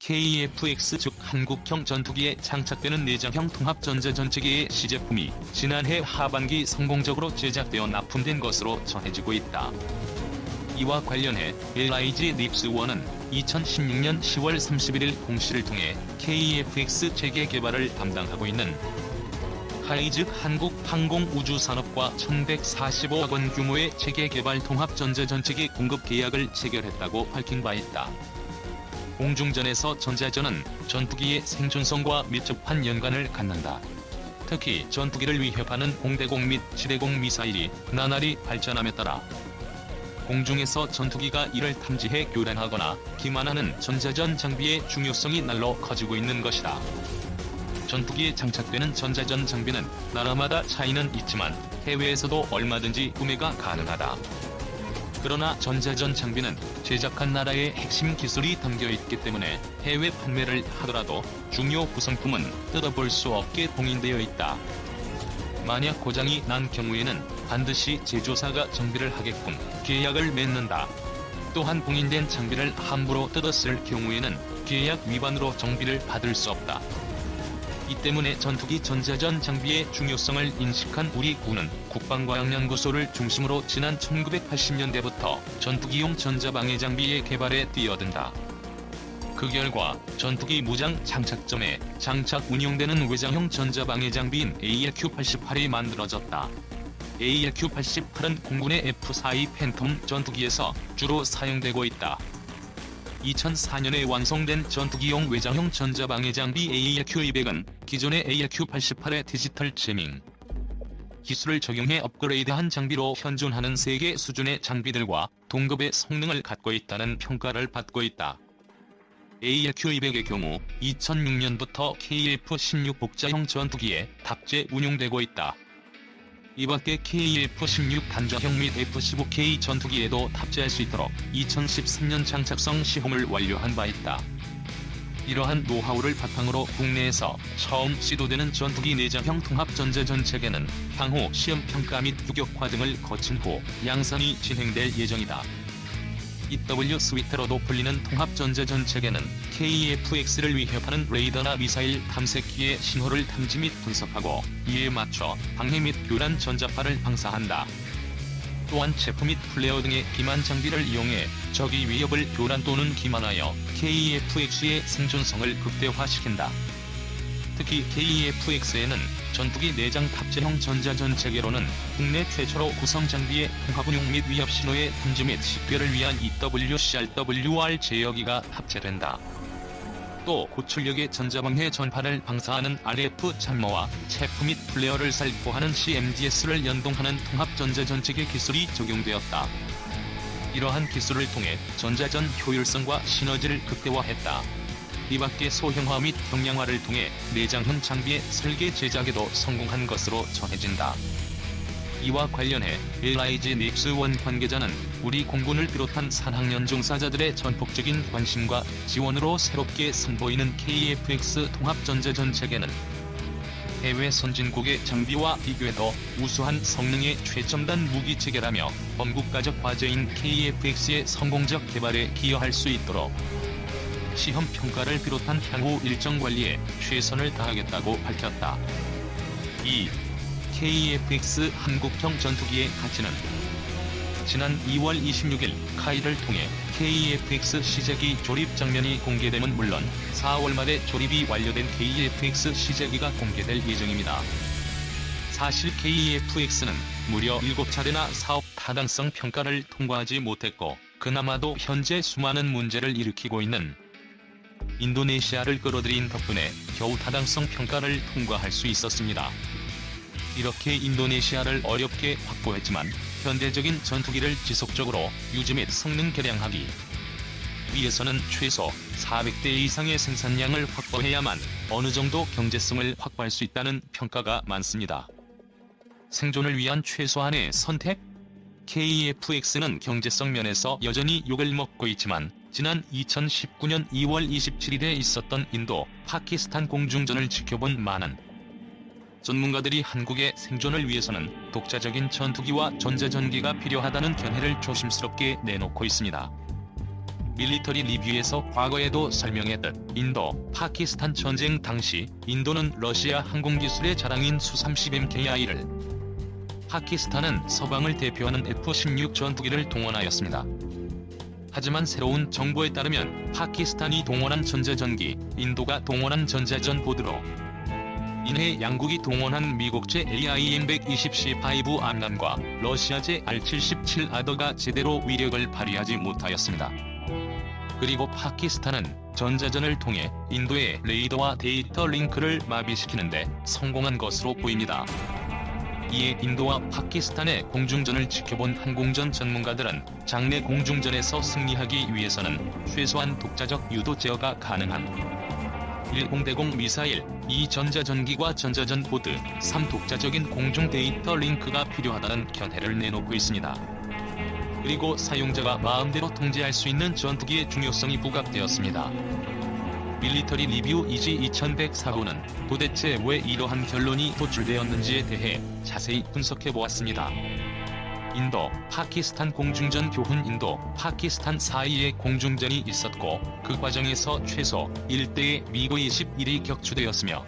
KF-X 즉 한국형 전투기에 장착되는 내장형 통합전자전체계의 시제품이 지난해 하반기 성공적으로 제작되어 납품된 것으로 전해지고 있다. 이와 관련해 LIG 립스원은 2016년 10월 31일 공시를 통해 KF-X 체계 개발을 담당하고 있는 하이즉 한국항공우주산업과 1,145억 원 규모의 체계 개발 통합전자전체계 공급 계약을 체결했다고 밝힌 바 있다. 공중전에서 전자전은 전투기의 생존성과 밀접한 연관을 갖는다. 특히 전투기를 위협하는 공대공 및 지대공 미사일이 나날이 발전함에 따라 공중에서 전투기가 이를 탐지해 교란하거나 기만하는 전자전 장비의 중요성이 날로 커지고 있는 것이다. 전투기에 장착되는 전자전 장비는 나라마다 차이는 있지만 해외에서도 얼마든지 구매가 가능하다. 그러나 전자전 장비는 제작한 나라의 핵심 기술이 담겨있기 때문에 해외 판매를 하더라도 중요 구성품은 뜯어볼 수 없게 봉인되어 있다. 만약 고장이 난 경우에는 반드시 제조사가 정비를 하게끔 계약을 맺는다. 또한 봉인된 장비를 함부로 뜯었을 경우에는 계약 위반으로 정비를 받을 수 없다. 이 때문에 전투기 전자전 장비의 중요성을 인식한 우리 군은 국방과학연구소를 중심으로 지난 1980년대부터 전투기용 전자방해 장비의 개발에 뛰어든다. 그 결과 전투기 무장 장착점에 장착 운용되는 외장형 전자방해 장비인 ARQ-88이 만들어졌다. ARQ-88은 공군의 F-42 팬텀 전투기에서 주로 사용되고 있다. 2004년에 완성된 전투기용 외장형 전자방해 장비 ARQ-200은 기존의 ARQ-88의 디지털 제밍 기술을 적용해 업그레이드한 장비로 현존하는 세계 수준의 장비들과 동급의 성능을 갖고 있다는 평가를 받고 있다. ARQ-200의 경우 2006년부터 KF-16 복자형 전투기에 탑재 운용되고 있다. 이밖에 KF-16 단자형 및 F-15K 전투기에도 탑재할 수 있도록 2013년 장착성 시험을 완료한 바 있다. 이러한 노하우를 바탕으로 국내에서 처음 시도되는 전투기 내장형 통합전자전 체계는 향후 시험평가 및 규격화 등을 거친 후 양산이 진행될 예정이다. EW 스위트로도 불리는 통합전자전 체계는 KF-X를 위협하는 레이더나 미사일 탐색기의 신호를 탐지 및 분석하고 이에 맞춰 방해 및 교란 전자파를 방사한다. 또한 체포 및 플레어 등의 기만 장비를 이용해 적의 위협을 교란 또는 기만하여 KF-X의 생존성을 극대화시킨다. 특히 KF-X에는 전투기 내장 탑재형 전자전 체계로는 국내 최초로 구성 장비의 통합운용 및 위협 신호의 탐지 및 식별을 위한 EWCRWR 제어기가 탑재된다. 또 고출력의 전자방해 전파를 방사하는 RF 참모와 체포 및 플레어를 살포하는 CMDS를 연동하는 통합전자전체계 기술이 적용되었다. 이러한 기술을 통해 전자전 효율성과 시너지를 극대화했다. 이밖에 소형화 및 경량화를 통해 내장형 장비의 설계 제작에도 성공한 것으로 전해진다. 이와 관련해 LIG 립스원 관계자는 우리 공군을 비롯한 산학년 종사자들의 전폭적인 관심과 지원으로 새롭게 선보이는 KF-X 통합전자전 체계는 해외 선진국의 장비와 비교해도 우수한 성능의 최첨단 무기체계라며 범국가적 과제인 KF-X의 성공적 개발에 기여할 수 있도록 시험 평가를 비롯한 향후 일정 관리에 최선을 다하겠다고 밝혔다. 2. KF-X 한국형 전투기의 가치는 지난 2월 26일 카이를 통해 KF-X 시제기 조립 장면이 공개됨은 물론 4월 말에 조립이 완료된 KF-X 시제기가 공개될 예정입니다. 사실 KF-X는 무려 7차례나 사업 타당성 평가를 통과하지 못했고 그나마도 현재 수많은 문제를 일으키고 있는 인도네시아를 끌어들인 덕분에 겨우 타당성 평가를 통과할 수 있었습니다. 이렇게 인도네시아를 어렵게 확보했지만 현대적인 전투기를 지속적으로 유지 및 성능 개량하기 위해서는 최소 400대 이상의 생산량을 확보해야만 어느 정도 경제성을 확보할 수 있다는 평가가 많습니다. 생존을 위한 최소한의 선택? KF-X는 경제성 면에서 여전히 욕을 먹고 있지만 지난 2019년 2월 27일에 있었던 인도, 파키스탄 공중전을 지켜본 많은 전문가들이 한국의 생존을 위해서는 독자적인 전투기와 전자전기가 필요하다는 견해를 조심스럽게 내놓고 있습니다. 밀리터리 리뷰에서 과거에도 설명했듯 인도, 파키스탄 전쟁 당시 인도는 러시아 항공기술의 자랑인 수-30MKI를, 파키스탄은 서방을 대표하는 F-16 전투기를 동원하였습니다. 하지만 새로운 정보에 따르면 파키스탄이 동원한 전자전기, 인도가 동원한 전자전보드로 인해 양국이 동원한 미국제 AIM-120C5 암람과 러시아제 R-77 아더가 제대로 위력을 발휘하지 못하였습니다. 그리고 파키스탄은 전자전을 통해 인도의 레이더와 데이터 링크를 마비시키는데 성공한 것으로 보입니다. 이에 인도와 파키스탄의 공중전을 지켜본 항공전 전문가들은 장내 공중전에서 승리하기 위해서는 최소한 독자적 유도 제어가 가능한 10대공 미사일, 2 전자전기과 전자전 보드, 3 독자적인 공중 데이터 링크가 필요하다는 견해를 내놓고 있습니다. 그리고 사용자가 마음대로 통제할 수 있는 전투기의 중요성이 부각되었습니다. 밀리터리 리뷰 이지 2104호는 도대체 왜 이러한 결론이 도출되었는지에 대해 자세히 분석해보았습니다. 인도, 파키스탄 공중전 교훈 인도, 파키스탄 사이에 공중전이 있었고 그 과정에서 최소 1대의 미그-21이 격추되었으며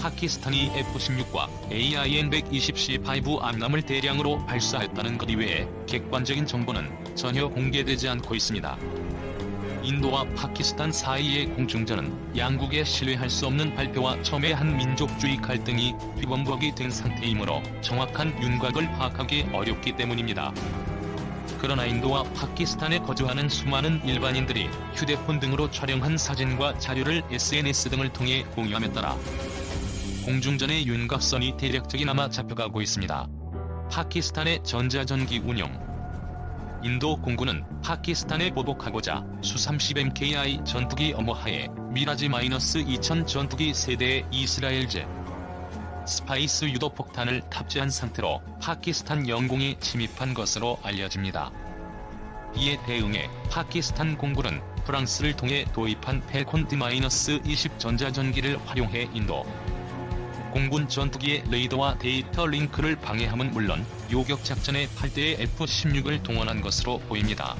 파키스탄이 F-16과 AIM-120C5 암람을 대량으로 발사했다는 것 이외에 객관적인 정보는 전혀 공개되지 않고 있습니다. 인도와 파키스탄 사이의 공중전은 양국의 신뢰할 수 없는 발표와 첨예한 민족주의 갈등이 휘범벅이 된 상태이므로 정확한 윤곽을 파악하기 어렵기 때문입니다. 그러나 인도와 파키스탄에 거주하는 수많은 일반인들이 휴대폰 등으로 촬영한 사진과 자료를 SNS 등을 통해 공유함에 따라 공중전의 윤곽선이 대략적이나마 잡혀가고 있습니다. 파키스탄의 전자전기 운용. 인도 공군은 파키스탄에 보복하고자 수-30MKI 전투기 엄호하에 미라지-2000 전투기 세대의 이스라엘제 스파이스 유도폭탄을 탑재한 상태로 파키스탄 영공에 침입한 것으로 알려집니다. 이에 대응해 파키스탄 공군은 프랑스를 통해 도입한 펠콘 D-20 전자전기를 활용해 인도 공군 전투기의 레이더와 데이터 링크를 방해함은 물론 요격 작전에 8대의 F-16을 동원한 것으로 보입니다.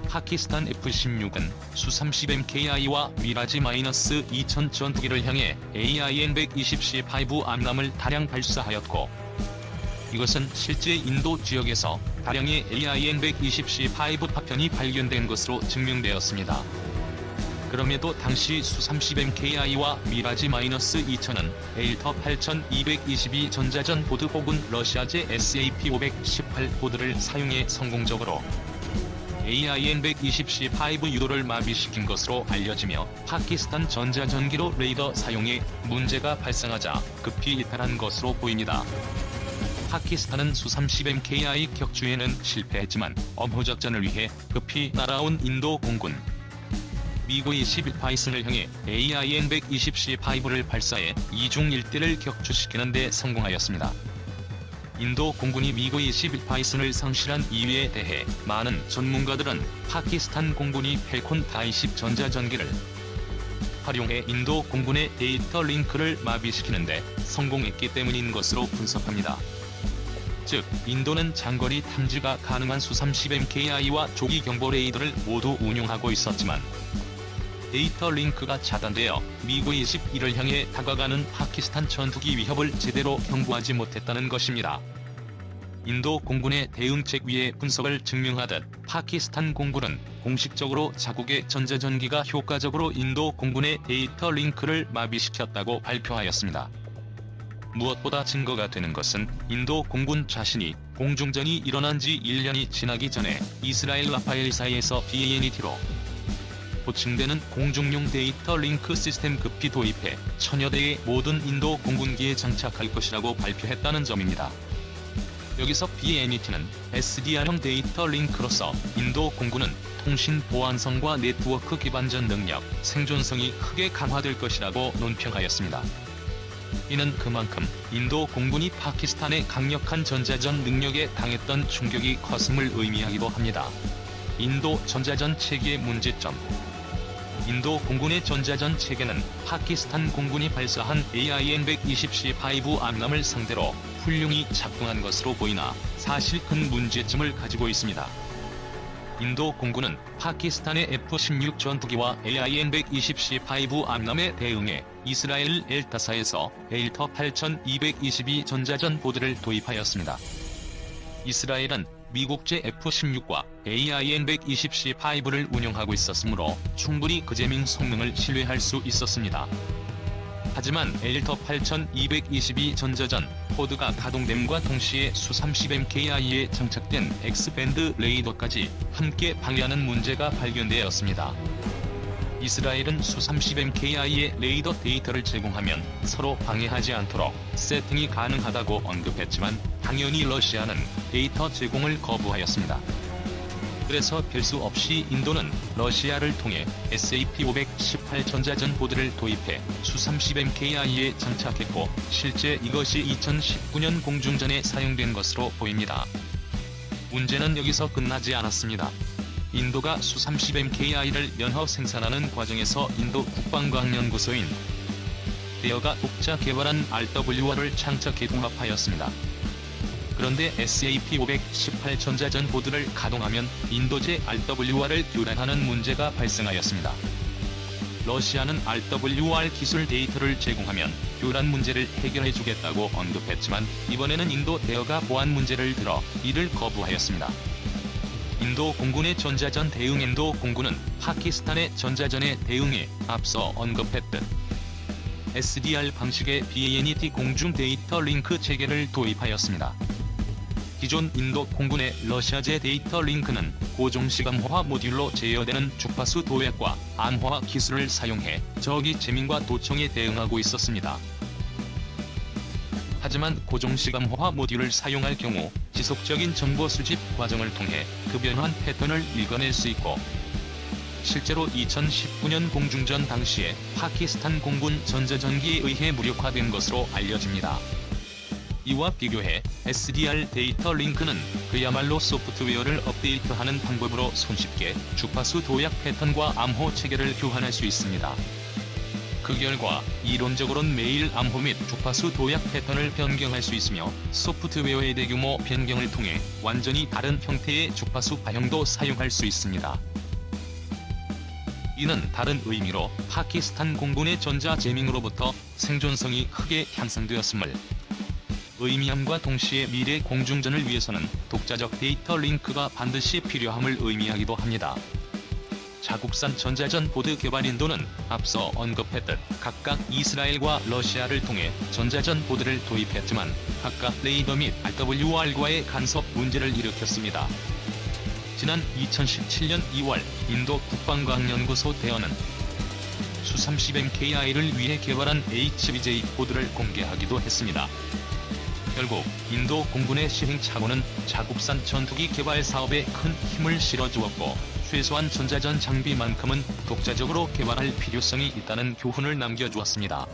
파키스탄 F-16은 수-30MKI와 미라지-2000 전투기를 향해 AIM-120C5 암람을 다량 발사하였고 이것은 실제 인도 지역에서 다량의 AIM-120C5 파편이 발견된 것으로 증명되었습니다. 그럼에도 당시 수-30MKI와 미라지-2000은 에일터 8222 전자전 보드 혹은 러시아제 SAP-518 보드를 사용해 성공적으로 AIM-120C5 유도를 마비시킨 것으로 알려지며 파키스탄 전자전기로 레이더 사용에 문제가 발생하자 급히 이탈한 것으로 보입니다. 파키스탄은 수-30MKI 격추에는 실패했지만 엄호 작전을 위해 급히 날아온 인도 공군 미그-21 바이슨을 향해 AIM-120C5를 발사해 2중 1대를 격추시키는 데 성공하였습니다. 인도 공군이 미그-21 바이슨을 상실한 이유에 대해 많은 전문가들은 파키스탄 공군이 펠콘 D-20 전자전기를 활용해 인도 공군의 데이터 링크를 마비시키는 데 성공했기 때문인 것으로 분석합니다. 즉, 인도는 장거리 탐지가 가능한 수-30MKI와 조기 경보 레이더를 모두 운용하고 있었지만 데이터 링크가 차단되어 미그-21을 향해 다가가는 파키스탄 전투기 위협을 제대로 경고하지 못했다는 것입니다. 인도 공군의 대응책 위의 분석을 증명하듯 파키스탄 공군은 공식적으로 자국의 전자전기가 효과적으로 인도 공군의 데이터 링크를 마비시켰다고 발표하였습니다. 무엇보다 증거가 되는 것은 인도 공군 자신이 공중전이 일어난 지 1년이 지나기 전에 이스라엘 라파엘사이에서 BANET로 보충되는 공중용 데이터 링크 시스템 급히 도입해 1000여 대의 모든 인도 공군기에 장착할 것이라고 발표했다는 점입니다. 여기서 BANET는 SDR형 데이터 링크로서 인도 공군은 통신 보안성과 네트워크 기반전 능력, 생존성이 크게 강화될 것이라고 논평하였습니다. 이는 그만큼 인도 공군이 파키스탄의 강력한 전자전 능력에 당했던 충격이 컸음을 의미하기도 합니다. 인도 전자전 체계의 문제점. 인도 공군의 전자전 체계는 파키스탄 공군이 발사한 AIM-120C5 암람을 상대로 훌륭히 작동한 것으로 보이나 사실 큰 문제점을 가지고 있습니다. 인도 공군은 파키스탄의 F-16 전투기와 AIM-120C5 암람에 대응해 이스라엘 엘타사에서 에일터 8222 전자전 보드를 도입하였습니다. 이스라엘은 미국제 F-16과 AIM-120C5를 운용하고 있었으므로 충분히 그 재밍 성능을 신뢰할 수 있었습니다. 하지만 에일터 8222 전자전 포드가 가동됨과 동시에 수-30MKI에 장착된 X밴드 레이더까지 함께 방해하는 문제가 발견되었습니다. 이스라엘은 수-30MKI의 레이더 데이터를 제공하면 서로 방해하지 않도록 세팅이 가능하다고 언급했지만 당연히 러시아는 데이터 제공을 거부하였습니다. 그래서 별수 없이 인도는 러시아를 통해 SAP-518 전자전 보드를 도입해 수-30MKI에 장착했고 실제 이것이 2019년 공중전에 사용된 것으로 보입니다. 문제는 여기서 끝나지 않았습니다. 인도가 수-30MKI를 연허 생산하는 과정에서 인도 국방과학연구소인 데어가 독자 개발한 RWR을 장착해 통합하였습니다. 그런데 SAP-518 전자전 보드를 가동하면 인도제 RWR을 교란하는 문제가 발생하였습니다. 러시아는 RWR 기술 데이터를 제공하면 교란 문제를 해결해주겠다고 언급했지만 이번에는 인도 대어가 보안 문제를 들어 이를 거부하였습니다. 인도 공군의 전자전 대응. 인도 공군은 파키스탄의 전자전에 대응해 앞서 언급했듯 SDR 방식의 BANET 공중 데이터 링크 체계를 도입하였습니다. 기존 인도 공군의 러시아제 데이터 링크는 고종식 암호화 모듈로 제어되는 주파수 도약과 암호화 기술을 사용해 적이 재민과 도청에 대응하고 있었습니다. 하지만 고종식 암호화 모듈을 사용할 경우 지속적인 정보 수집 과정을 통해 그 변환 패턴을 읽어낼 수 있고 실제로 2019년 공중전 당시에 파키스탄 공군 전자전기에 의해 무력화된 것으로 알려집니다. 이와 비교해 SDR 데이터 링크는 그야말로 소프트웨어를 업데이트하는 방법으로 손쉽게 주파수 도약 패턴과 암호 체계를 교환할 수 있습니다. 그 결과 이론적으로는 매일 암호 및 주파수 도약 패턴을 변경할 수 있으며 소프트웨어의 대규모 변경을 통해 완전히 다른 형태의 주파수 파형도 사용할 수 있습니다. 이는 다른 의미로 파키스탄 공군의 전자 재밍으로부터 생존성이 크게 향상되었음을 의미함과 동시에 미래 공중전을 위해서는 독자적 데이터 링크가 반드시 필요함을 의미하기도 합니다. 자국산 전자전 보드 개발. 인도는 앞서 언급했듯 각각 이스라엘과 러시아를 통해 전자전 보드를 도입했지만 각각 레이더 및 RWR과의 간섭 문제를 일으켰습니다. 지난 2017년 2월 인도 국방과학연구소 대어는 수-30MKI를 위해 개발한 HBJ 보드를 공개하기도 했습니다. 결국 인도 공군의 시행착오는 자국산 전투기 개발 사업에 큰 힘을 실어주었고 최소한 전자전 장비만큼은 독자적으로 개발할 필요성이 있다는 교훈을 남겨주었습니다.